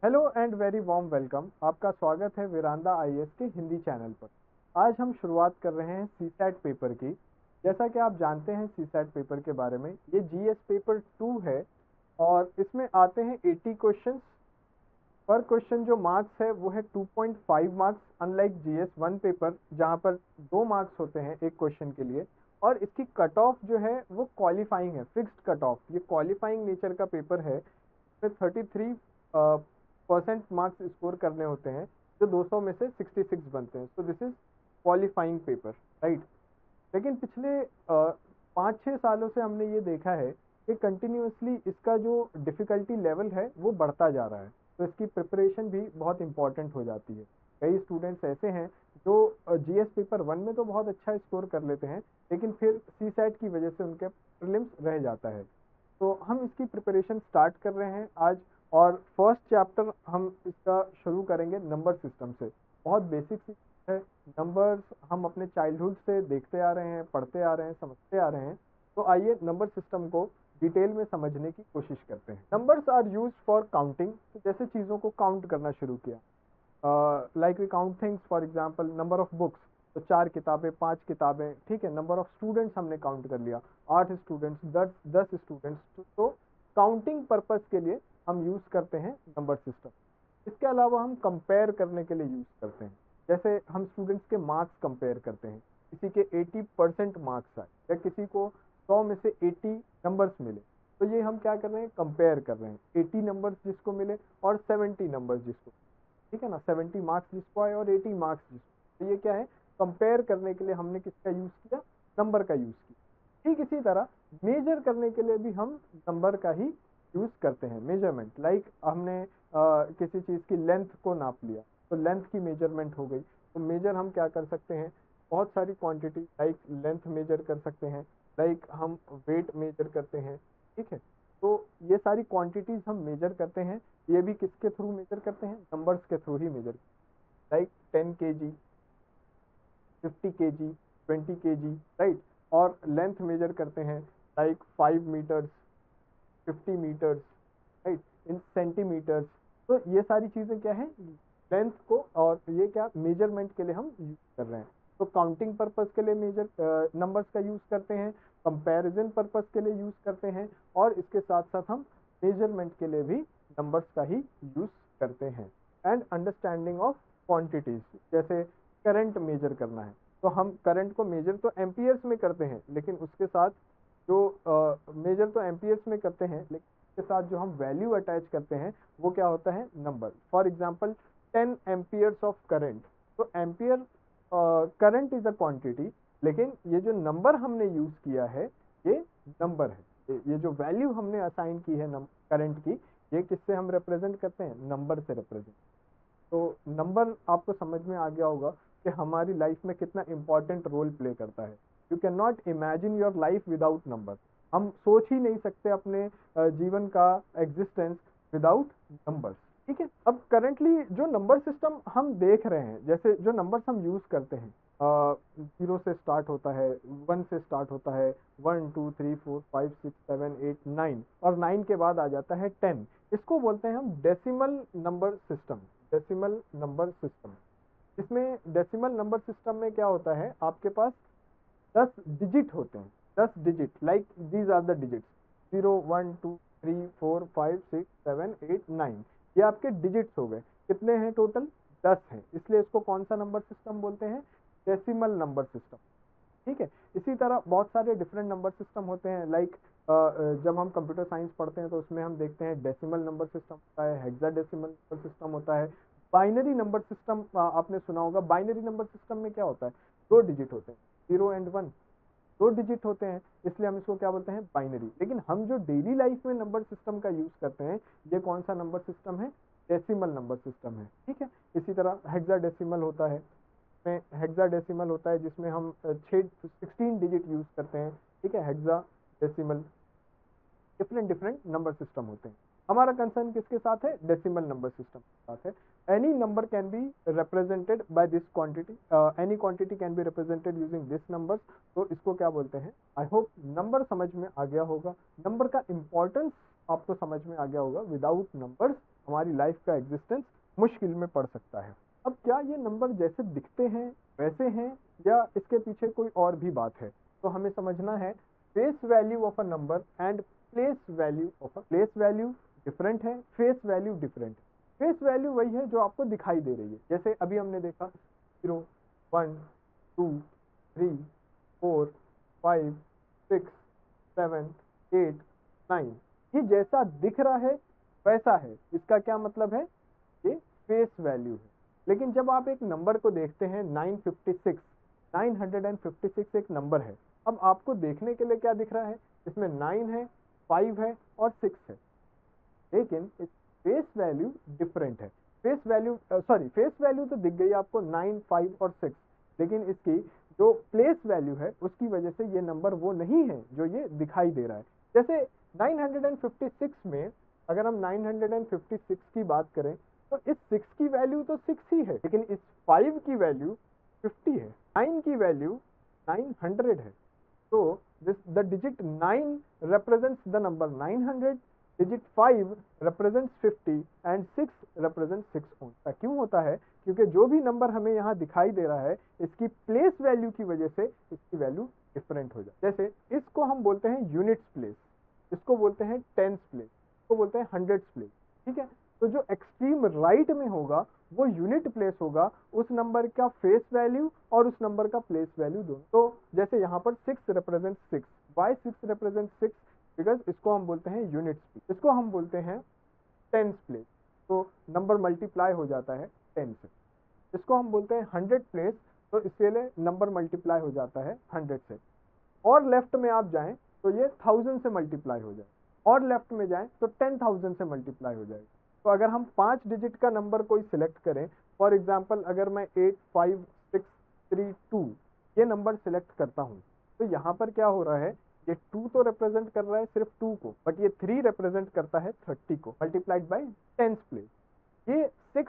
Hello and very warm welcome. आपका स्वागत है वीरांदा आईएएस के हिंदी चैनल पर। आज हम शुरुआत कर रहे हैं सीसैट पेपर की। जैसा कि आप जानते हैं सीसैट पेपर के बारे में, ये जीएस पेपर 2 है और इसमें आते हैं 80 क्वेश्चंस। पर क्वेश्चन जो मार्क्स है वो है 2.5 मार्क्स, अनलाइक जीएस 1 पेपर जहां पर 2 मार्क्स होते हैं एक क्वेश्चन के लिए। और इसकी कट ऑफ जो है वो क्वालिफाइंग है, फिक्स्ड कट ऑफ। ये क्वालिफाइंग नेचर का पेपर है। इसमें 33% मार्क्स स्कोर करने होते हैं, जो 200 में से 66 बनते हैं। So this is qualifying paper, right. लेकिन पिछले 5-6 सालों से हमने ये देखा है कि कंटिन्यूअसली इसका जो डिफ़िकल्टी लेवल है वो बढ़ता जा रहा है। तो इसकी प्रिपरेशन भी बहुत इंपॉर्टेंट हो जाती है। कई स्टूडेंट्स ऐसे हैं जो जीएस पेपर 1 में तो बहुत अच्छा स्कोर कर लेते हैं, लेकिन फिर सीसैट की वजह से उनके प्रीलिम्स रह जाता है। तो हम इसकी प्रिपरेशन स्टार्ट कर रहे हैं आज। और फर्स्ट चैप्टर हम इसका शुरू करेंगे नंबर सिस्टम से। बहुत बेसिक सी है। नंबर्स हम अपने चाइल्डहुड से देखते आ रहे हैं, पढ़ते आ रहे हैं, समझते आ रहे हैं। तो आइए नंबर सिस्टम को डिटेल में समझने की कोशिश करते हैं। Numbers are use for counting. तो जैसे चीज़ों को काउंट करना शुरू किया, like we count things, for example number of books. तो 4 किताबें, 5 किताबें, ठीक है। नंबर ऑफ स्टूडेंट्स हमने काउंट कर लिया, 8 स्टूडेंट्स, 10 स्टूडेंट्स। तो काउंटिंग पर्पस के लिए हम यूज करते हैं नंबर सिस्टम। इसके अलावा हम कंपेयर करने के लिए यूज करते हैं। जैसे हम स्टूडेंट्स के मार्क्स कंपेयर करते हैं। किसी के 80% मार्क्स आए या किसी को 100 में से 80 नंबर्स मिले, तो ये हम क्या कर रहे हैं, कंपेयर कर रहे हैं। 80 नंबर्स जिसको मिले और 70 नंबर्स जिसको, ठीक है ना, 70 मार्क्स जिसको आए और 80 मार्क्स जिसको। तो ये क्या है, कंपेयर करने के लिए हमने किसका यूज किया, नंबर का यूज किया। ठीक इसी तरह मेजर करने के लिए भी हम नंबर का ही यूज करते हैं। मेजरमेंट, लाइक हमने किसी चीज की लेंथ को नाप लिया, तो लेंथ की मेजरमेंट हो गई। तो मेजर हम क्या कर सकते हैं, बहुत सारी क्वांटिटी, लाइक लेंथ मेजर कर सकते हैं, लाइक हम वेट मेजर करते हैं, ठीक है। तो ये सारी क्वांटिटीज हम मेजर करते हैं। ये भी किसके थ्रू मेजर करते हैं, नंबर्स के थ्रू ही measure, like 10 kg, 50 kg, 20 kg, right. और लेंथ मेजर करते हैं, like 5 metres, 50 metres, right, in centimetres. तो ये सारी चीजें क्या है, लेंथ को, और ये क्या मेजरमेंट के लिए हम यूज कर रहे हैं। तो काउंटिंग पर्पस के लिए मेजर नंबर्स का यूज करते हैं, कंपैरिजन पर्पस के लिए यूज करते हैं, और इसके साथ साथ हम मेजरमेंट के लिए भी नंबर्स का ही यूज करते हैं। एंड अंडरस्टैंडिंग ऑफ क्वांटिटीज, जैसे करंट मेजर करना है, तो हम करंट को मेजर तो एम्पियर्स में करते हैं, लेकिन उसके साथ जो मेजर तो एम्पियर्स में करते हैं, लेकिन उसके साथ जो हम वैल्यू अटैच करते हैं वो क्या होता है, number. For example 10 amperes of current. तो ampere current is a quantity, लेकिन ये जो नंबर हमने यूज किया है ये नंबर है। ये जो वैल्यू हमने असाइन की है करंट की, ये किससे हम रिप्रेजेंट करते हैं, नंबर से रिप्रेजेंट। तो नंबर आपको समझ में आ गया होगा कि हमारी लाइफ में कितना इंपॉर्टेंट रोल प्ले करता है। You can not imagine your life without number. हम सोच ही नहीं सकते अपने जीवन का एग्जिस्टेंस विदाउट नंबर्स, ठीक है। अब करंटली जो नंबर सिस्टम हम देख रहे हैं, जैसे जो नंबर्स हम यूज करते हैं, 0 से स्टार्ट होता है, 1 2 3 4 5 6 7 8 9, और 9 के बाद आ जाता है 10। इसको बोलते हैं हम decimal number system. Decimal number system, इसमें डेसिमल नंबर सिस्टम में क्या होता है, आपके पास 10 डिजिट होते हैं। 10 digit, like these are the digits, 0 1 2 3 4 5 6 7 8 9। ये आपके डिजिट्स हो गए। कितने हैं टोटल, 10 हैं। इसलिए इसको कौन सा नंबर सिस्टम बोलते हैं, डेसिमल नंबर सिस्टम, ठीक है। इसी तरह बहुत सारे डिफरेंट नंबर सिस्टम होते हैं, लाइक जब हम कंप्यूटर साइंस पढ़ते हैं तो उसमें हम देखते हैं डेसिमल नंबर सिस्टम होता है, हेक्साडेसिमल नंबर सिस्टम होता है, बाइनरी नंबर सिस्टम आपने सुना होगा। बाइनरी नंबर सिस्टम में क्या होता है, 2 डिजिट होते हैं, 0 एंड 1, 2 डिजिट होते हैं, इसलिए हम इसको क्या बोलते हैं, बाइनरी। लेकिन हम जो डेली लाइफ में नंबर सिस्टम का यूज करते हैं, ये कौन सा नंबर सिस्टम है, डेसिमल नंबर सिस्टम है, ठीक है। इसी तरह हेक्साडेसिमल होता है, में हेक्साडेसिमल होता है जिसमें हम 16 डिजिट यूज करते हैं, ठीक है, hexadecimal. Different different number system होते हैं। हमारा कंसर्न किसके साथ है, डेसिमल नंबर सिस्टम के साथ है। Any number can be represented by this quantity, any quantity can be represented using this numbers. तो इसको क्या बोलते हैं, आई होप नंबर समझ में आ गया होगा। नंबर का इंपॉर्टेंस आपको समझ में आ गया होगा। विदाउट नंबर्स हमारी लाइफ का एग्जिस्टेंस मुश्किल में पड़ सकता है। अब क्या ये नंबर जैसे दिखते हैं वैसे हैं या इसके पीछे कोई और भी बात है, तो हमें समझना है face value of a number and place value of a place value different है, फेस वैल्यू डिफरेंट है। फेस वैल्यू वही है जो आपको दिखाई दे रही है, जैसे अभी हमने देखा 0 1 2 3 4 5 6 7 8 9, ये जैसा दिख रहा है वैसा है, इसका क्या मतलब है, ये फेस वैल्यू है। लेकिन जब आप एक नंबर को देखते हैं 956, 956 एक नंबर है, अब आपको देखने के लिए क्या दिख रहा है, इसमें 9 है, 5 है और 6 है, लेकिन फेस वैल्यू डिफरेंट है। फेस वैल्यू तो दिख गई आपको 9 5 और 6, लेकिन इसकी जो प्लेस वैल्यू है उसकी वजह से ये नंबर वो नहीं है जो ये दिखाई दे रहा है। जैसे 956 में अगर हम 956 की बात करें तो इस 6 की वैल्यू तो 6 ही है, लेकिन इस 5 की वैल्यू 50 है, 9 की वैल्यू 900 है। So the digit 9 represents the number 900, digit 5 represents 50 and 6 represents 6 only। क्यों होता है, क्योंकि जो भी नंबर हमें यहाँ दिखाई दे रहा है इसकी प्लेस वैल्यू की वजह से इसकी वैल्यू डिफरेंट हो जाए। जैसे इसको हम बोलते हैं यूनिट्स प्लेस, इसको बोलते हैं टेंस प्लेस, इसको बोलते हैं हंड्रेड्स प्लेस, ठीक है। तो जो एक्सट्रीम राइट में होगा वो यूनिट प्लेस होगा, उस नंबर का फेस वैल्यू और उस नंबर का प्लेस वैल्यू दोनों। तो जैसे यहाँ पर 6 रिप्रेजेंट 6, वाई 6 रिप्रेजेंट 6 बिकॉज इसको हम बोलते हैं यूनिट्स प्लेस, इसको हम बोलते हैं टेंस प्लेस, तो नंबर मल्टीप्लाई हो जाता है 10 से। इसको हम बोलते हैं 100 प्लेस, तो इसके लिए नंबर मल्टीप्लाई हो जाता है 100 से। और लेफ्ट में आप जाएं तो ये 1000 से मल्टीप्लाई हो जाए, और लेफ्ट में जाएं तो 10,000 से मल्टीप्लाई हो जाएगा। तो अगर हम 5 डिजिट का नंबर कोई सिलेक्ट करें, फॉर एग्जांपल अगर मैं 8 5 6 3 2 ये नंबर सिलेक्ट करता हूं, तो यहाँ पर क्या हो रहा है, ये 2 तो रिप्रेजेंट कर रहा है सिर्फ 2 को, बट ये 3 रिप्रेजेंट करता है 30 को मल्टीप्लाइड बाय टेंस प्लेस। ये 6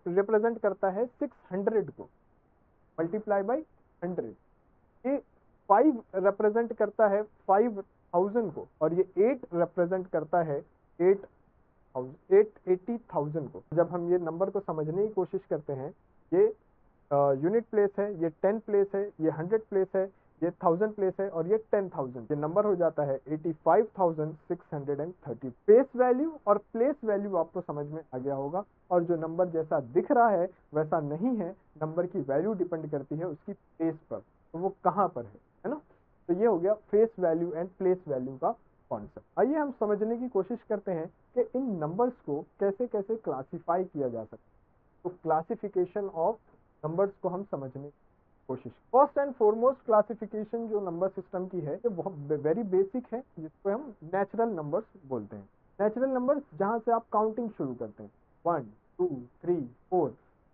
रिप्रेजेंट करता है 600 को मल्टीप्लाई बाय 100। ये 5 रिप्रेजेंट करता है 5000 को, और ये 8 रिप्रेजेंट करता है 80,000 को। जब हम ये नंबर को समझने की कोशिश करते हैं, ये यूनिट प्लेस है, ये 10 प्लेस है, ये 100 प्लेस है, ये 1000 प्लेस है और ये 10,000, ये नंबर हो जाता है 85,630। फेस वैल्यू और प्लेस वैल्यू आपको समझ में आ गया होगा, और जो नंबर जैसा दिख रहा है वैसा नहीं है, नंबर की वैल्यू डिपेंड करती है उसकी प्लेस पर, तो वो कहाँ पर है ना। तो ये हो गया face value and place value का कॉन्सेप्ट। आइए हम समझने की कोशिश करते हैं कि इन नंबर्स को कैसे कैसे क्लासिफाई किया जा सकता है। तो क्लासिफिकेशन ऑफ नंबर्स को हम समझने की कोशिश। फर्स्ट एंड फॉरमोस्ट क्लासिफिकेशन जो नंबर सिस्टम की है ये बहुत वेरी बेसिक है, जिसको हम नेचुरल नंबर्स बोलते हैं। नेचुरल नंबर्स जहां से आप काउंटिंग शुरू करते हैं 1 2 3 4,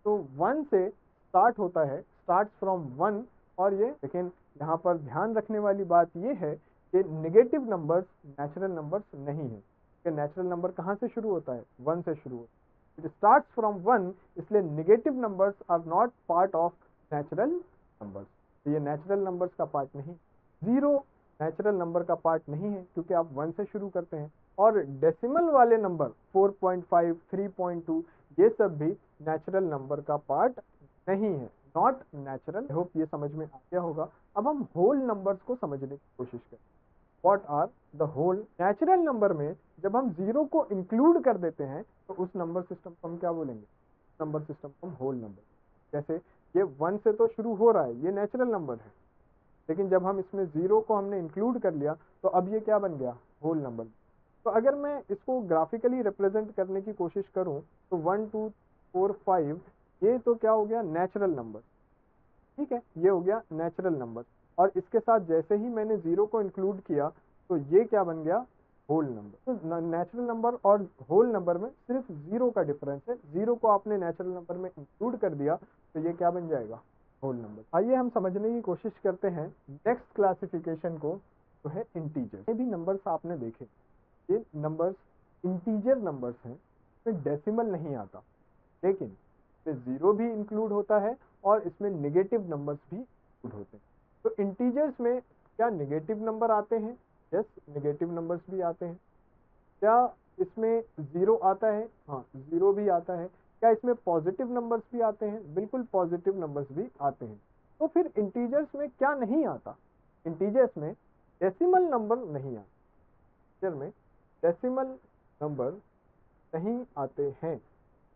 तो 1 से स्टार्ट होता है, स्टार्ट फ्रॉम 1। और ये लेकिन यहाँ पर ध्यान रखने वाली बात ये है कि नेगेटिव नंबर्स नेचुरल नंबर्स नहीं है, कि नेचुरल नंबर कहाँ से शुरू होता है, 1 से शुरू होता है, इट स्टार्ट्स फ्रॉम 1, इसलिए negative numbers are not part of natural numbers. तो ये नेचुरल नंबर्स का पार्ट नहीं। 0 नेचुरल नंबर का पार्ट नहीं है क्योंकि आप 1 से शुरू करते हैं। और डेसिमल वाले नंबर 4.5 3.2 ये सब भी नेचुरल नंबर का पार्ट नहीं है, नॉट नेचुरल। आई होप ये समझ में आ गया होगा। अब हम होल नंबर्स को समझने की कोशिश करें। What are the whole? Natural number में जब हम 0 को इंक्लूड कर देते हैं तो उस नंबर सिस्टम को हम क्या बोलेंगे? नंबर सिस्टम को हम होल नंबर। जैसे ये 1 से तो शुरू हो रहा है, ये नेचुरल नंबर है, लेकिन जब हम इसमें 0 को हमने इंक्लूड कर लिया तो अब ये क्या बन गया? Whole number. तो अगर मैं इसको ग्राफिकली रिप्रेजेंट करने की कोशिश करूं तो 1 2 4 5 ये तो क्या हो गया? नेचुरल नंबर, ठीक है, ये हो गया नेचुरल नंबर। और इसके साथ जैसे ही मैंने 0 को इंक्लूड किया तो ये क्या बन गया? Whole number. तो नेचुरल नंबर और होल नंबर में सिर्फ 0 का डिफरेंस है। 0 को आपने नेचुरल नंबर में इंक्लूड कर दिया तो ये क्या बन जाएगा? Whole number. आइए हम समझने की कोशिश करते हैं नेक्स्ट क्लासिफिकेशन को, जो है इंटीजर। ये भी नंबर्स आपने देखे, ये नंबर्स इंटीजर नंबर्स हैं, इसमें डेसिमल नहीं आता, लेकिन इसमें 0 भी इंक्लूड होता है और इसमें नेगेटिव नंबर्स भी इंक्लूड होते हैं। तो इंटीजर्स में क्या नेगेटिव नंबर आते हैं? यस, नेगेटिव नंबर्स भी आते हैं। क्या इसमें जीरो आता है? हाँ, जीरो भी आता है। क्या इसमें पॉजिटिव नंबर्स भी आते हैं? बिल्कुल पॉजिटिव नंबर्स भी आते हैं। तो फिर इंटीजर्स में क्या नहीं आता? इंटीजर्स में डेसिमल नंबर नहीं आता, इंटीजर में डेसिमल नंबर नहीं आते हैं,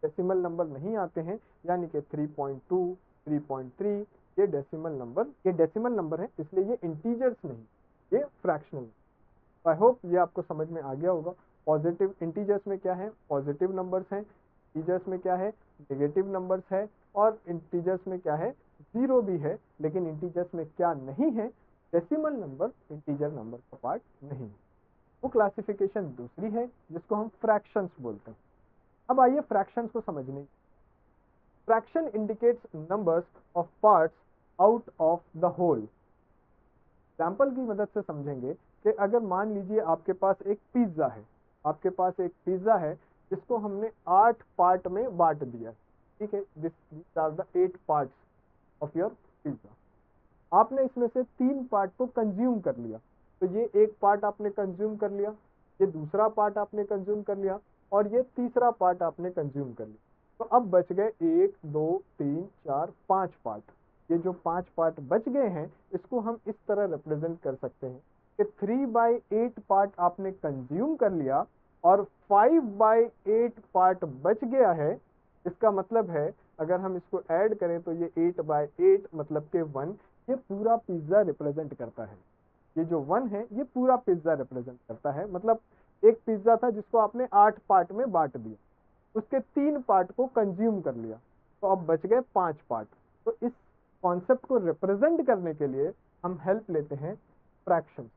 डेसिमल नंबर नहीं आते हैं, यानी कि 3.2, 3.3 ये डेसिमल नंबर है, इसलिए ये इंटीजर्स नहीं, ये फ्रैक्शनल। आई होप ये आपको समझ में आ गया होगा। पॉजिटिव इंटीजर्स में क्या है? पॉजिटिव नंबर्स हैं। इंटीजर्स में क्या है? नेगेटिव नंबर्स है। और इंटीजर्स में क्या है? जीरो भी है। लेकिन इंटीजर्स में क्या नहीं है? डेसिमल नंबर इंटीजर नंबर का पार्ट नहीं है। वो क्लासिफिकेशन दूसरी है जिसको हम फ्रैक्शंस बोलते हैं। अब आइए फ्रैक्शंस को समझने। Fraction indicates numbers of parts out of the whole. Example की मदद से समझेंगे कि अगर मान लीजिए आपके पास एक पिज्जा है, आपके पास एक पिज्जा है जिसको हमने 8 पार्ट में बांट दिया, ठीक है, this are the 8 parts of your pizza. आपने इसमें से 3 पार्ट को कंज्यूम कर लिया, तो ये एक पार्ट आपने कंज्यूम कर लिया, ये दूसरा पार्ट आपने कंज्यूम कर लिया, और ये तीसरा पार्ट आपने कंज्यूम कर लिया। तो अब बच गए 1, 2, 3, 4, 5 पार्ट। ये जो 5 पार्ट बच गए हैं इसको हम इस तरह रिप्रेजेंट कर सकते हैं कि 3/8 पार्ट आपने कंज्यूम कर लिया और 5/8 पार्ट बच गया है। इसका मतलब है अगर हम इसको ऐड करें तो ये 8/8 मतलब के 1, ये पूरा पिज्जा रिप्रेजेंट करता है। ये जो 1 है ये पूरा पिज्जा रिप्रेजेंट करता है। मतलब एक पिज्जा था जिसको आपने 8 पार्ट में बांट दिया, उसके 3 पार्ट को कंज्यूम कर लिया, तो अब बच गए 5 पार्ट। तो इस कॉन्सेप्ट को रिप्रेजेंट करने के लिए हम हेल्प लेते हैं फ्रैक्शंस।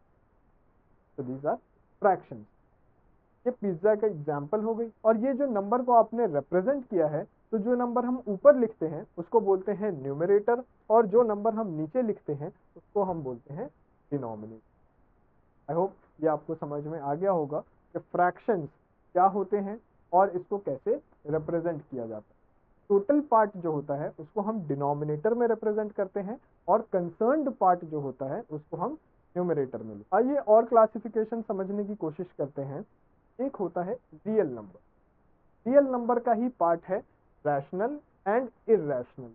तो दीज आर फ्रैक्शंस। ये पिज्जा का एग्जाम्पल हो गई। और ये जो नंबर को आपने रिप्रेजेंट किया है, तो जो नंबर हम ऊपर लिखते हैं उसको बोलते हैं न्यूमरेटर, और जो नंबर हम नीचे लिखते हैं उसको हम बोलते हैं डिनोमिनेटर। आई होप ये आपको समझ में आ गया होगा कि फ्रैक्शंस क्या होते हैं और इसको कैसे रिप्रेजेंट किया जाता है। टोटल पार्ट जो होता है उसको हम डिनोमिनेटर में रिप्रेजेंट करते हैं, और कंसर्न्ड पार्ट जो होता है उसको हम न्यूमरेटर में। आइए और क्लासिफिकेशन समझने की कोशिश करते हैं। एक होता है रियल नंबर। रियल नंबर का ही पार्ट है rational and irrational.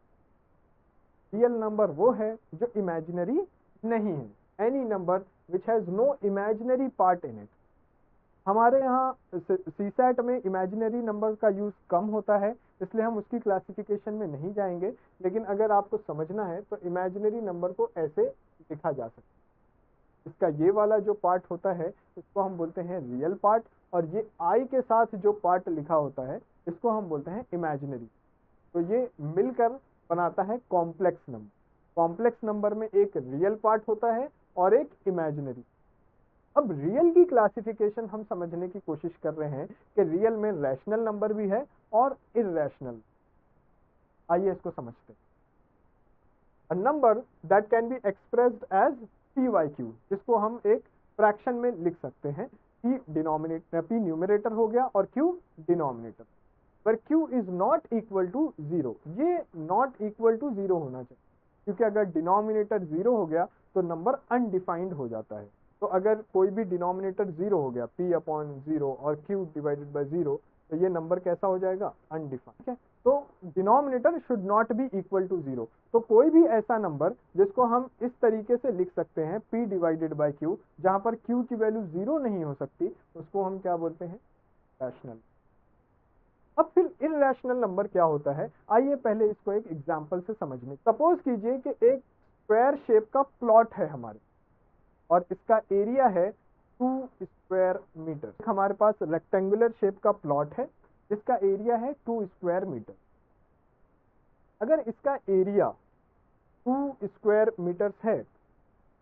Real number वो है जो इमेजिनरी नहीं है, any number which has no imaginary part in it. हमारे यहाँ सीसैट में इमेजिनरी नंबर का यूज कम होता है, इसलिए हम उसकी क्लासिफिकेशन में नहीं जाएंगे। लेकिन अगर आपको समझना है तो इमेजिनरी नंबर को ऐसे लिखा जा सकता है। इसका ये वाला जो पार्ट होता है इसको हम बोलते हैं रियल पार्ट, और ये आई के साथ जो पार्ट लिखा होता है इसको हम बोलते हैं इमेजिनरी। तो ये मिलकर बनाता है कॉम्प्लेक्स नंबर। कॉम्प्लेक्स नंबर में एक रियल पार्ट होता है और एक इमेजिनरी। अब रियल की क्लासिफिकेशन हम समझने की कोशिश कर रहे हैं कि रियल में रैशनल नंबर भी है और इरैशनल। आइए इसको समझते हैं। A number that can be expressed as p by q, जिसको हम एक फ्रैक्शन में लिख सकते हैं। पी न्यूमरेटर हो गया और क्यू डिनोमिनेटर, पर q is not equal to 0। ये नॉट इक्वल टू 0 होना चाहिए, क्योंकि अगर डिनोमिनेटर 0 हो गया तो नंबर अनडिफाइंड हो जाता है। तो अगर कोई भी डिनोमिनेटर 0 हो गया, p/0 और q डिवाइडेड बाय 0, तो ये नंबर कैसा हो जाएगा? अनडिफाइंड। ठीक है, तो denominator should not be equal to 0। तो कोई भी ऐसा नंबर जिसको हम इस तरीके से लिख सकते हैं p डिवाइडेड बाय q, जहां पर q की वैल्यू 0 नहीं हो सकती, उसको हम क्या बोलते हैं? रैशनल। अब फिर इरैशनल नंबर क्या होता है? आइए पहले इसको एक एग्जांपल से समझने। सपोज कीजिए कि एक स्क्वायर शेप का प्लॉट है हमारे, और इसका एरिया है 2 स्क्वायर मीटर। हमारे पास रेक्टेंगुलर शेप का प्लॉट है जिसका एरिया है 2 स्क्वायर मीटर। अगर इसका एरिया 2 स्क्वायर मीटर्स है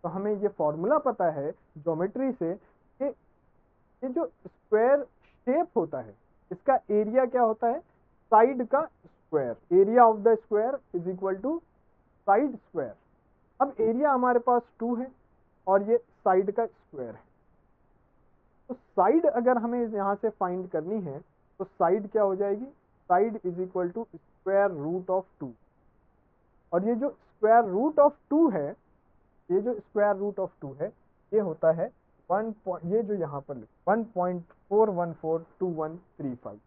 तो हमें ये फॉर्मूला पता है ज्योमेट्री से कि ये जो स्क्वायर शेप होता है इसका एरिया क्या होता है? साइड का square. Area of the square is equal to side square. अब एरिया हमारे पास 2 है और ये साइड का स्क्वायर है, तो साइड अगर हमें यहाँ से फाइंड करनी है तो साइड क्या हो जाएगी? Side is equal to square root of 2। और ये जो स्क्वायर रूट ऑफ 2 है, ये जो स्क्वायर रूट ऑफ 2 है, ये होता है ये जो यहाँ पर 1.4142135,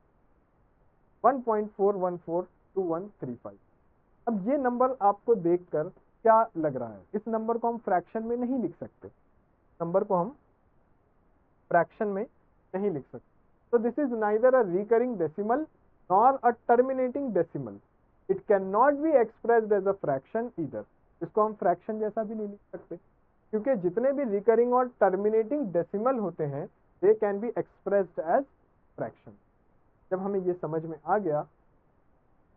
1.4142135। अब ये नंबर आपको देखकर क्या लग रहा है? इस नंबर को हम फ्रैक्शन में नहीं लिख सकते, नंबर को हम फ्रैक्शन में नहीं लिख सकते। So this is neither a recurring decimal nor a terminating decimal. It cannot be expressed as a fraction either. इसको हम फ्रैक्शन जैसा भी नहीं लिख सकते, क्योंकि जितने भी रिकरिंग और टर्मिनेटिंग डेसिमल होते हैं they can be expressed as fraction. जब हमें ये समझ में आ गया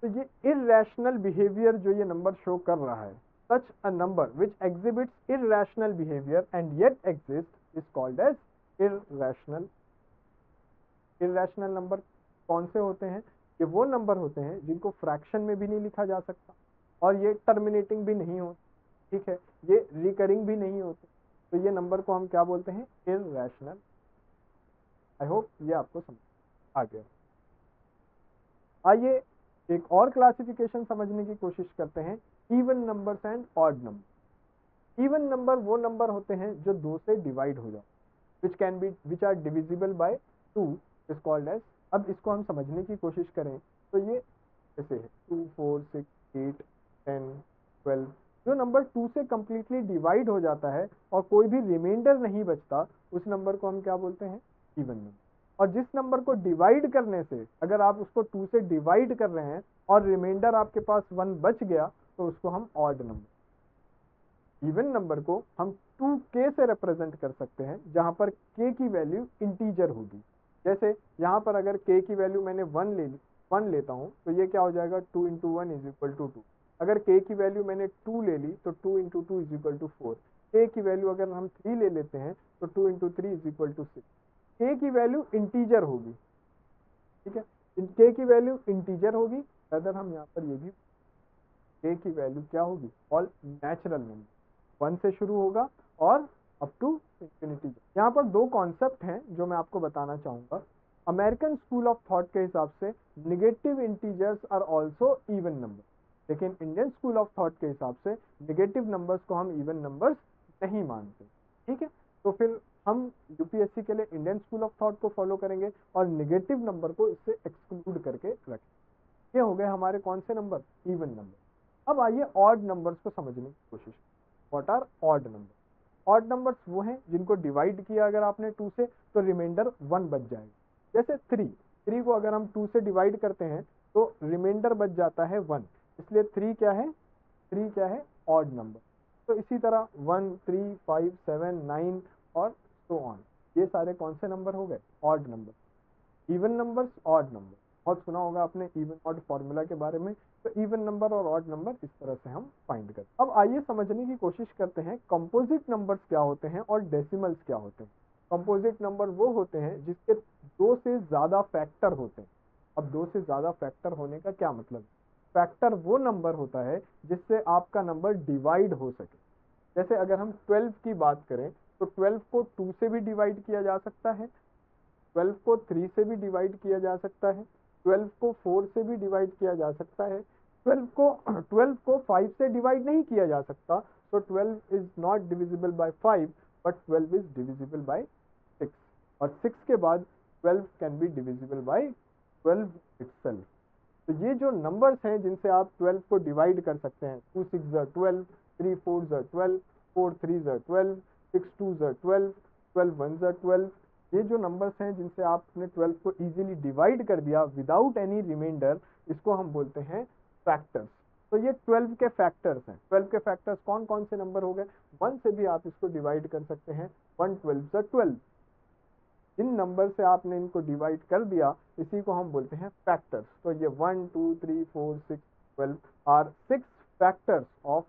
तो ये इर्रेशनल बिहेवियर जो ये नंबर शो कर रहा है, such a number which exhibits irrational behavior and yet exists is called as irrational। Irrational number कौन से होते हैं? ये वो नंबर होते हैं जिनको फ्रैक्शन में भी नहीं लिखा जा सकता और ये टर्मिनेटिंग भी नहीं होते, ठीक है, ये रिकरिंग भी नहीं होते, तो ये नंबर को हम क्या बोलते हैं? इर्रेशनल। आई होप ये आपको समझ आ गया। आइए एक और क्लासिफिकेशन समझने की कोशिश करते हैं, even numbers and odd number. Even number वो नंबर होते हैं जो 2 से डिवाइड हो जाए, which are divisible by 2 is called as. अब इसको हम समझने की कोशिश करें तो ये ऐसे है 2, 4, 6, 8, 10, 12। जो नंबर 2 से कंप्लीटली डिवाइड हो जाता है और कोई भी रिमाइंडर नहीं बचता, उस नंबर को हम क्या बोलते हैं? Even number. और जिस नंबर को डिवाइड करने से, अगर आप उसको 2 से डिवाइड कर रहे हैं और रिमाइंडर आपके पास 1 बच गया, तो उसको हम ऑड नंबर। इवन नंबर को हम 2k से रिप्रेजेंट कर सकते हैं, जहां पर k की वैल्यू इंटीजर होगी। जैसे यहाँ पर अगर k की वैल्यू मैंने 1 लेता हूँ तो ये क्या हो जाएगा? 2 × 1 = 2। अगर k की वैल्यू मैंने 2 ले ली तो 2 × 2 = 4। k की वैल्यू अगर हम 3 ले लेते हैं तो 2 × 3 = 6। k की वैल्यू इंटीजर होगी, ठीक है, k की वैल्यू इंटीजर होगी। अगर हम यहाँ पर ये भी k की वैल्यू क्या होगी? ऑल नेचुरल नंबर, 1 से शुरू होगा और अप टू इंफिनिटी। यहाँ पर 2 कॉन्सेप्ट हैं जो मैं आपको बताना चाहूंगा। अमेरिकन स्कूल ऑफ थॉट के हिसाब से negative integers are also even number, लेकिन इंडियन स्कूल ऑफ थॉट के हिसाब से नेगेटिव नंबर्स को हम इवन नंबर्स नहीं मानते, ठीक है। तो फिर हम यूपीएससी के लिए इंडियन स्कूल ऑफ थॉट को फॉलो करेंगे और नेगेटिव नंबर को इससे एक्सक्लूड करके रखेंगे। ये हो गए हमारे कौन से नंबर? Even number. अब आइए ऑड नंबर्स को समझने की कोशिश। What are odd number? Odd numbers वो हैं जिनको डिवाइड किया अगर आपने 2 से तो रिमाइंडर 1 बच जाएगा। जैसे 3 को अगर हम 2 से डिवाइड करते हैं तो रिमाइंडर बच जाता है 1, इसलिए 3 क्या है? Odd number. तो इसी तरह 1, 3, 5, 7, 9 और सो ऑन, ये सारे कौन से नंबर हो गए? Odd number. Even numbers, odd number, बहुत सुना होगा आपने इवन ऑड फॉर्मूला के बारे में। तो इवन नंबर और ऑड नंबर इस तरह से हम फाइंड करते हैं। अब आइए समझने की कोशिश करते हैं कंपोजिट नंबर्स क्या होते हैं और डेसिमल्स क्या होते हैं। कंपोजिट नंबर वो होते हैं जिसके 2 से ज्यादा फैक्टर होते हैं। अब 2 से ज्यादा फैक्टर होने का क्या मतलब? फैक्टर वो नंबर होता है जिससे आपका नंबर डिवाइड हो सके। जैसे अगर हम 12 की बात करें तो 12 को 2 से भी डिवाइड किया जा सकता है, 12 को 3 से भी डिवाइड किया जा सकता है, 12 को 4 से भी डिवाइड किया जा सकता है, 12 को 5 से डिवाइड नहीं किया जा सकता। तो 12 is not divisible by 5 but 12 is divisible by 6, और 6 के बाद 12 can be divisible by 12 itself. तो ये जो नंबर्स हैं जिनसे आप 12 को डिवाइड कर सकते हैं, 2 6 are 12, 3 4 are 12, 4 3 are 12, 6 2 are 12, 12 1 are 12। ये जो नंबर्स हैं जिनसे आपने 12 को इजीली डिवाइड कर दिया विदाउट एनी रिमाइंडर, इसको हम बोलते हैं फैक्टर्स। तो ये 12 के फैक्टर्स हैं। 12 के फैक्टर्स कौन कौन से नंबर हो गए? 1 से भी आप इसको डिवाइड कर सकते हैं, 1 12 are 12। इन नंबर से आपने इनको डिवाइड कर दिया, इसी को हम बोलते हैं फैक्टर्स। तो ये 1 2 3 4 6 12 आर 6 फैक्टर्स ऑफ।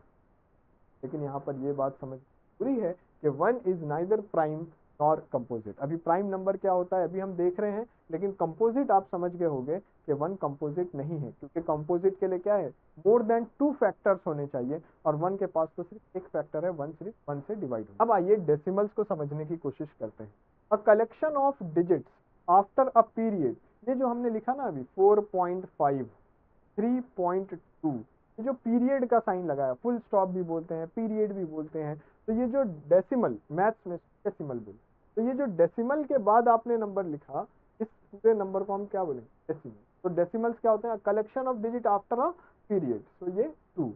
लेकिन यहाँ पर ये बात समझ पूरी है कि 1 is neither prime nor composite. अभी प्राइम नंबर क्या होता है अभी हम देख रहे हैं, लेकिन कंपोजिट आप समझ गए होंगे कि 1 कंपोजिट नहीं है, क्योंकि कंपोजिट के लिए क्या है? मोर देन 2 फैक्टर्स होने चाहिए, और 1 के पास तो सिर्फ एक फैक्टर है, 1 सिर्फ 1 से डिवाइड हो। अब आइए डेसिमल्स को समझने की कोशिश करते हैं। A collection of digits after a period, ये जो हमने लिखा ना अभी 4.5, 3.2, ये जो पीरियड का साइन लगाया, फुल स्टॉप भी बोलते हैं, पीरियड भी बोलते हैं। तो ये जो डेसिमल, मैथ्स में डेसिमल बोलते हैं, तो ये जो डेसिमल के बाद आपने नंबर लिखा, इस पूरे नंबर को हम क्या बोलेंगे, डेसिमल। तो डेसिमल्स क्या होते हैं, collection of digit after a period. So ये 2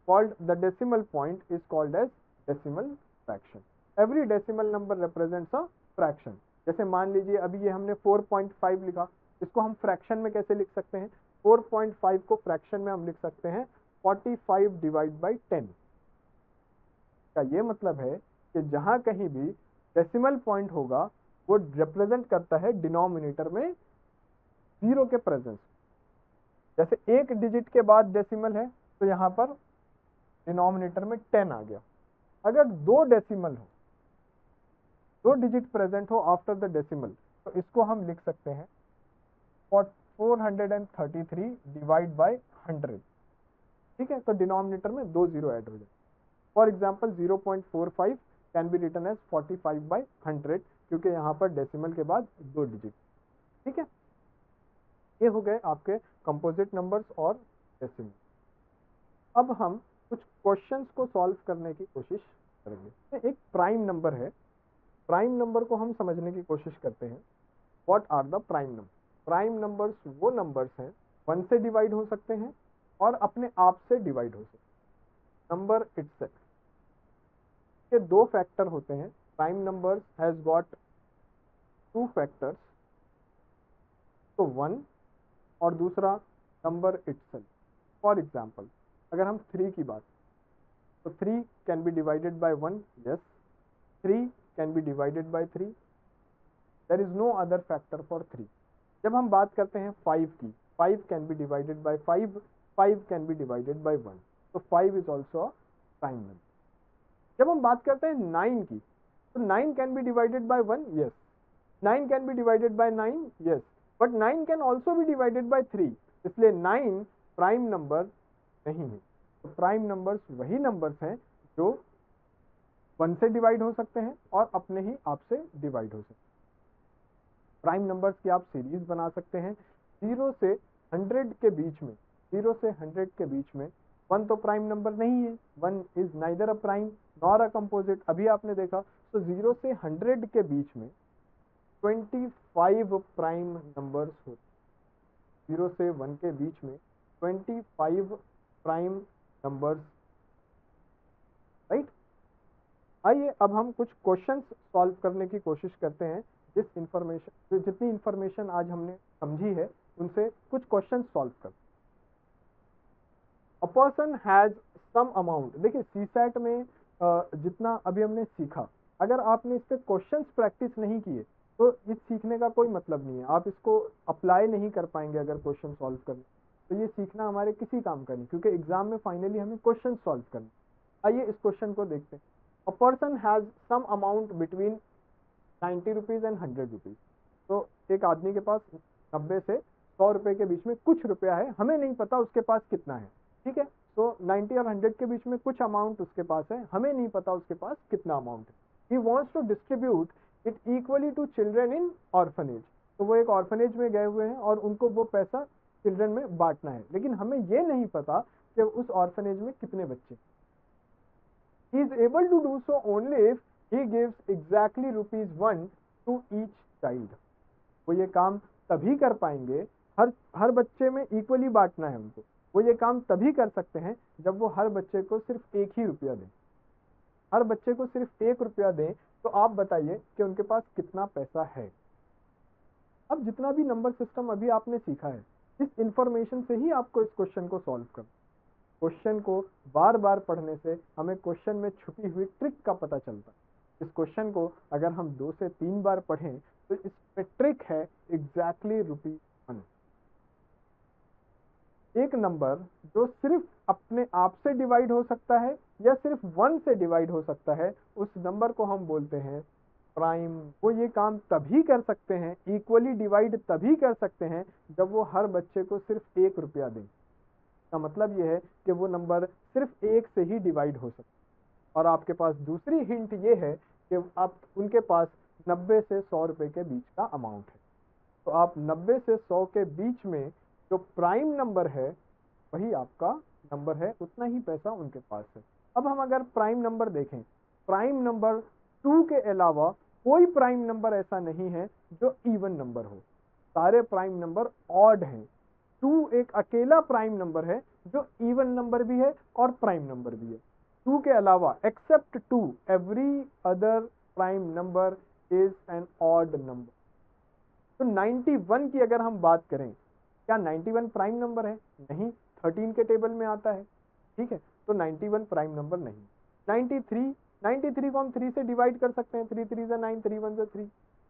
called the decimal point is called as decimal fraction. Every decimal number represents a fraction. जैसे मान लीजिए अभी ये हमने 4.5 लिखा, इसको हम फ्रैक्शन में कैसे लिख सकते हैं, 4.5 को फ्रैक्शन में हम लिख सकते हैं 45 डिवाइड बाई 10। का ये मतलब है कि जहां कहीं भी डेसिमल पॉइंट होगा वो रिप्रेजेंट करता है डिनोमिनेटर में जीरो के प्रेजेंस। जैसे एक डिजिट के बाद डेसिमल है तो यहाँ पर डिनोमिनेटर में 10 आ गया। अगर दो डेसिमल हो, दो डिजिट प्रेजेंट हो आफ्टर द डेसिमल, तो इसको हम लिख सकते हैं 433 डिवाइड बाय 100। ठीक है, तो डिनोमिनेटर में 2 जीरो ऐड हो जाए। For example 0.45 can be written as 45 by 100, क्योंकि यहाँ पर डेसिमल के बाद 2 डिजिट। ठीक है, ये हो गए आपके कंपोजिट नंबर्स और डेसिमल। अब हम कुछ क्वेश्चंस को सॉल्व करने की कोशिश करेंगे। एक प्राइम नंबर है, प्राइम नंबर को हम समझने की कोशिश करते हैं। What are the prime number? Prime numbers वो नंबर्स हैं 1 से डिवाइड हो सकते हैं और अपने आप से डिवाइड हो सकते हैं। नंबर इटसेल्फ के 2 फैक्टर होते हैं। Prime numbers has got 2 factors, तो 1 और दूसरा नंबर इटसेल्फ। फॉर एग्जाम्पल अगर हम 3 की बात, तो 3 can be divided by 1, yes. 3 can be divided by 3, there is no other factor for 3। जब हम बात करते हैं 5 की, 5 can be divided by 5, 5 can be divided by 1, तो 5 is also a prime number. जब हम बात करते हैं 9 की, तो 9 can be divided by 1, yes. 9 can be divided by 9, yes, but 9 can also be divided by 3, इसलिए 9 प्राइम नंबर नहीं है। तो प्राइम नंबर्स वही नंबर्स हैं जो 1 से डिवाइड हो सकते हैं और अपने ही आप से डिवाइड हो सकते हैं। प्राइम नंबर्स की आप सीरीज बना सकते हैं 0 से 100 के बीच में। 0 से 100 के बीच में 1 तो प्राइम नंबर नहीं है, 1 is neither a prime nor a composite. अभी आपने देखा, तो 0 से 100 के बीच में 25 प्राइम नंबर्स होते। 0 से 1 के बीच में 25 प्राइम नंबर्स, राइट। आइए अब हम कुछ क्वेश्चंस सॉल्व करने की कोशिश करते हैं। जितनी इंफॉर्मेशन आज हमने समझी है उनसे कुछ क्वेश्चंस सॉल्व कर। A person has some amount. देखिए सीसैट में जितना अभी हमने सीखा, अगर आपने इस पे क्वेश्चंस प्रैक्टिस नहीं किए तो इस सीखने का कोई मतलब नहीं है। आप इसको अप्लाई नहीं कर पाएंगे अगर क्वेश्चन सॉल्व करने, तो ये सीखना हमारे किसी काम का नहीं, क्योंकि एग्जाम में फाइनली हमें क्वेश्चन सॉल्व करना। आइए इस क्वेश्चन को देखते हैं। A person has some amount between 90 rupees and 100 rupees. तो एक आदमी के पास 90 से 100 रुपए के बीच में कुछ रुपया है, हमें नहीं पता उसके पास कितना है। ठीक है, तो 90 और 100 के बीच में कुछ अमाउंट उसके पास है, हमें नहीं पता उसके पास कितना अमाउंट है। He wants to distribute it equally to children in orphanage. तो वो एक ऑर्फनेज में गए हुए हैं और उनको वो पैसा चिल्ड्रन में बांटना है, लेकिन हमें ये नहीं पता कि उस ऑर्फनेज में कितने बच्चे। He is able to do so only if he gives exactly ₹1 to each child. वो ये काम तभी कर पाएंगे, हर बच्चे में इक्वली बांटना है उनको। वो ये काम तभी कर सकते हैं जब वो हर बच्चे को सिर्फ 1 ही रुपया दें। हर बच्चे को सिर्फ 1 रुपया दें, तो आप बताइए कि उनके पास कितना पैसा है। अब जितना भी नंबर सिस्टम अभी आपने सीखा है, इस इंफॉर्मेशन से ही आपको इस क्वेश्चन को सॉल्व करना। क्वेश्चन को बार बार पढ़ने से हमें क्वेश्चन में छुपी हुई ट्रिक का पता चलता है। इस क्वेश्चन को अगर हम 2 से 3 बार पढ़ें तो इसमें ट्रिक है एग्जैक्टली ₹1। एक नंबर जो सिर्फ अपने आप से डिवाइड हो सकता है या सिर्फ 1 से डिवाइड हो सकता है, उस नंबर को हम बोलते हैं प्राइम। वो ये काम तभी कर सकते हैं, इक्वली डिवाइड तभी कर सकते हैं जब वो हर बच्चे को सिर्फ 1 रुपया दें। का मतलब यह है कि वो नंबर सिर्फ 1 से ही डिवाइड हो सकता है। और आपके पास दूसरी हिंट ये है कि आप उनके पास 90 से 100 रुपए के बीच का अमाउंट है। तो आप 90 से 100 के बीच में जो प्राइम नंबर है वही आपका नंबर है, उतना ही पैसा उनके पास है। अब हम अगर प्राइम नंबर देखें, प्राइम नंबर 2 के अलावा कोई प्राइम नंबर ऐसा नहीं है जो इवन नंबर हो, सारे प्राइम नंबर ऑड हैं। 2 एक अकेला प्राइम नंबर है जो इवन नंबर भी है और प्राइम नंबर भी है। 2 के अलावा except 2 every other prime number is an odd number. तो 91 की अगर हम बात करें, क्या 91 प्राइम नंबर है? नहीं, 13 के टेबल में आता है, ठीक है, तो 91 प्राइम नंबर नहीं। 93 को हम 3 से डिवाइड कर सकते हैं, 3 3 से 9, 3 1 से 3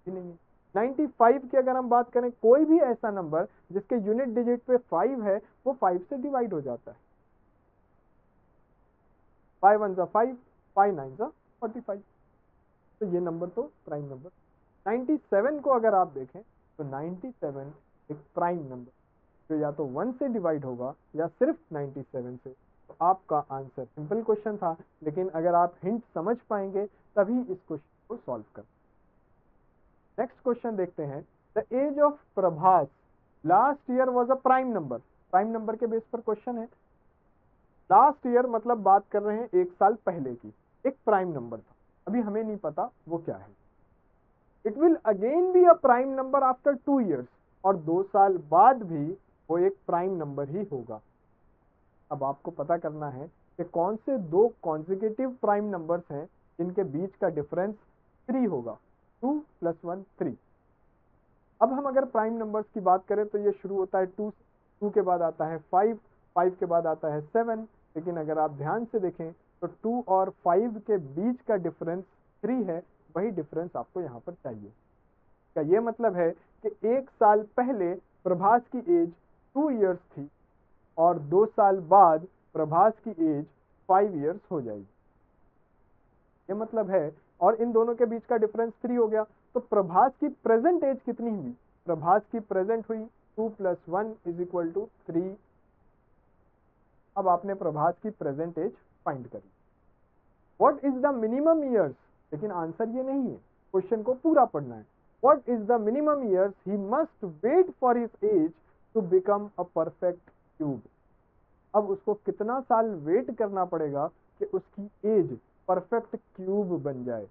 भी नहीं है। 95 की अगर हम बात करें, कोई भी ऐसा नंबर जिसके यूनिट डिजिट पे 5 है वो 5 से डिवाइड हो जाता है। 5 1 5, 5 9 45, तो ये नंबर तो प्राइम नंबर। 97 को अगर आप देखें तो 97 एक प्राइम नंबर जो या तो 1 से डिवाइड होगा या सिर्फ 97 से। तो आपका आंसर, सिंपल क्वेश्चन था, लेकिन अगर आप हिंट समझ पाएंगे तभी इस क्वेश्चन को सॉल्व कर। नेक्स्ट क्वेश्चन देखते हैं। The age of Prabhas last year was a prime number. Prime number के बेस पर क्वेश्चन है। लास्ट ईयर मतलब बात कर रहे हैं 1 साल पहले की, एक प्राइम नंबर था, अभी हमें नहीं पता वो क्या है। It will again be a prime number after 2 years, और 2 साल बाद भी वो एक प्राइम नंबर ही होगा। अब आपको पता करना है कि कौन से 2 कॉन्जिक्यूटिव प्राइम नंबर्स हैं जिनके बीच का डिफरेंस 3 होगा। 2 + 1 3। अब हम अगर प्राइम नंबर्स की बात करें तो ये शुरू होता है 2 के बाद आता है 5 के बाद आता है 7, लेकिन अगर आप ध्यान से देखें तो 2 और 5 के बीच का डिफरेंस 3 है, वही डिफरेंस आपको यहाँ पर चाहिए। क्या ये मतलब है कि 1 साल पहले प्रभास की एज 2 years थी और 2 साल बाद प्रभास की एज 5 years हो जाएगी, ये मतलब है। और इन दोनों के बीच का डिफरेंस 3 हो गया, तो प्रभास की प्रेजेंट एज कितनी हुई? प्रभास की प्रेजेंट हुई 2 + 1 = 3। अब आपने प्रभास की प्रेजेंट एज फाइंड करी। What is the minimum years? लेकिन आंसर ये नहीं है, क्वेश्चन को पूरा पढ़ना है। What is the minimum years he must wait for his age to become a perfect cube? अब उसको कितना साल वेट करना पड़ेगा कि उसकी एज परफेक्ट क्यूब बन जाए?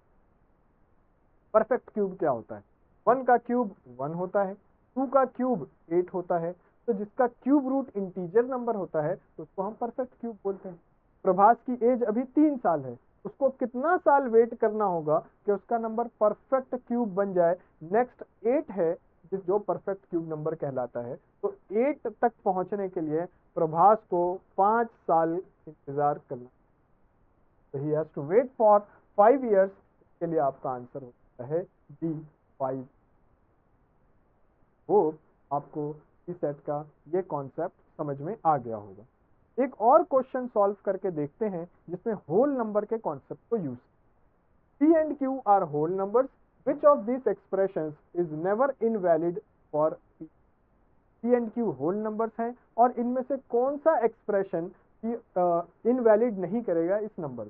परफेक्ट क्यूब क्या होता है? 1 का क्यूब 1 होता है, 2 का क्यूब 8 होता है, तो जिसका क्यूब रूट इंटीजर नंबर होता है तो उसको हम परफेक्ट क्यूब बोलते हैं। प्रभास की एज अभी 3 साल है, उसको कितना साल वेट करना होगा कि उसका नंबर परफेक्ट क्यूब बन जाए? नेक्स्ट 8 है जो परफेक्ट क्यूब नंबर कहलाता है, तो 8 तक पहुंचने के लिए प्रभास को 5 साल इंतजार करना, तो he has to wait for 5 years। इसके लिए आपका आंसर होता है डी 5। होप आपको इस सेट का ये कॉन्सेप्ट समझ में आ गया होगा। एक और क्वेश्चन सॉल्व करके देखते हैं जिसमें होल नंबर के कॉन्सेप्ट को use. P and Q are whole numbers. Which of these expressions is never invalid for P? P and Q whole numbers हैं और इनमें से कौन सा एक्सप्रेशन इनवैलिड नहीं करेगा इस नंबर,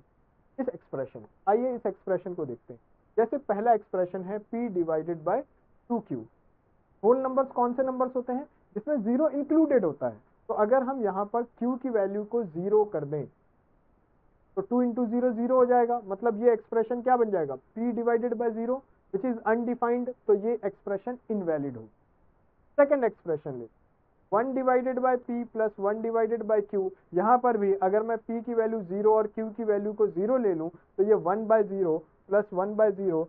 इस एक्सप्रेशन? आइए इस एक्सप्रेशन को देखते हैं। जैसे पहला एक्सप्रेशन है P / 2Q। होल नंबर्स कौन से नंबर्स होते हैं? जिसमें 0 इंक्लूडेड होता है। तो अगर हम यहाँ पर Q की वैल्यू को 0 कर दें तो 2 × 0 0 हो जाएगा, मतलब ये एक्सप्रेशन क्या बन जाएगा? P / 0 विच इज अनडिफाइंड, तो ये एक्सप्रेशन इनवैलिड होगी। सेकेंड एक्सप्रेशन ले 1 / P + 1 / Q। यहाँ पर भी अगर मैं P की वैल्यू 0 और Q की वैल्यू को 0 ले लूँ तो ये 1/0 + 1/0,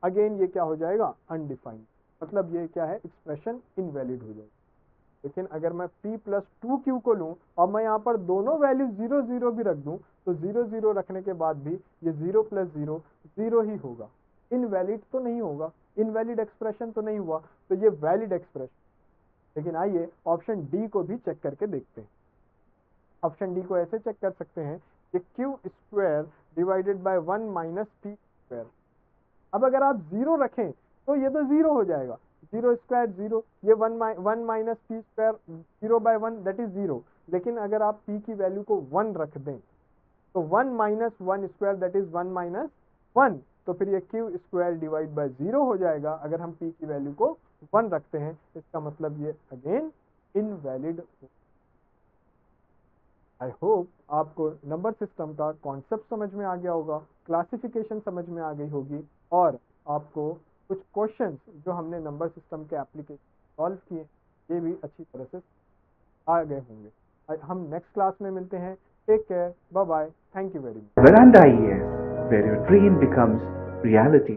अगेन ये क्या हो जाएगा? अनडिफाइंड, मतलब ये क्या है? एक्सप्रेशन इनवैलिड हो जाएगी। लेकिन अगर मैं P + 2Q को लूँ और मैं यहाँ पर दोनों वैल्यू 0 0 भी रख दूँ तो 0 0 रखने के बाद भी ये 0 + 0 0 ही होगा, इनवैलिड तो नहीं होगा, इनवैलिड एक्सप्रेशन तो नहीं हुआ, तो ये वैलिड एक्सप्रेशन। लेकिन आइए ऑप्शन डी को भी चेक करके देखते हैं। ऑप्शन डी को ऐसे चेक कर सकते हैं कि Q² / 1 - P²। अब अगर आप 0 रखें तो ये तो 0 हो जाएगा, 0² 0, ये 1 - P² 0/1 दैट इज 0। लेकिन अगर आप P की वैल्यू को 1 रख दें तो 1 - 1² दैट इज 1 - 1, तो फिर ये Q² / 0 हो जाएगा। अगर हम P की वैल्यू को 1 रखते हैं, इसका मतलब ये अगेन इनवैलिड हो। आई होप आपको नंबर सिस्टम का कॉन्सेप्ट समझ में आ गया होगा, क्लासिफिकेशन समझ में आ गई होगी और आपको कुछ क्वेश्चंस जो हमने नंबर सिस्टम के एप्लीकेशन सॉल्व किए ये भी अच्छी तरह से आ गए होंगे। हम नेक्स्ट क्लास में मिलते हैं। Take care, bye bye, thank you very much. Veranda IES, where your dream becomes reality.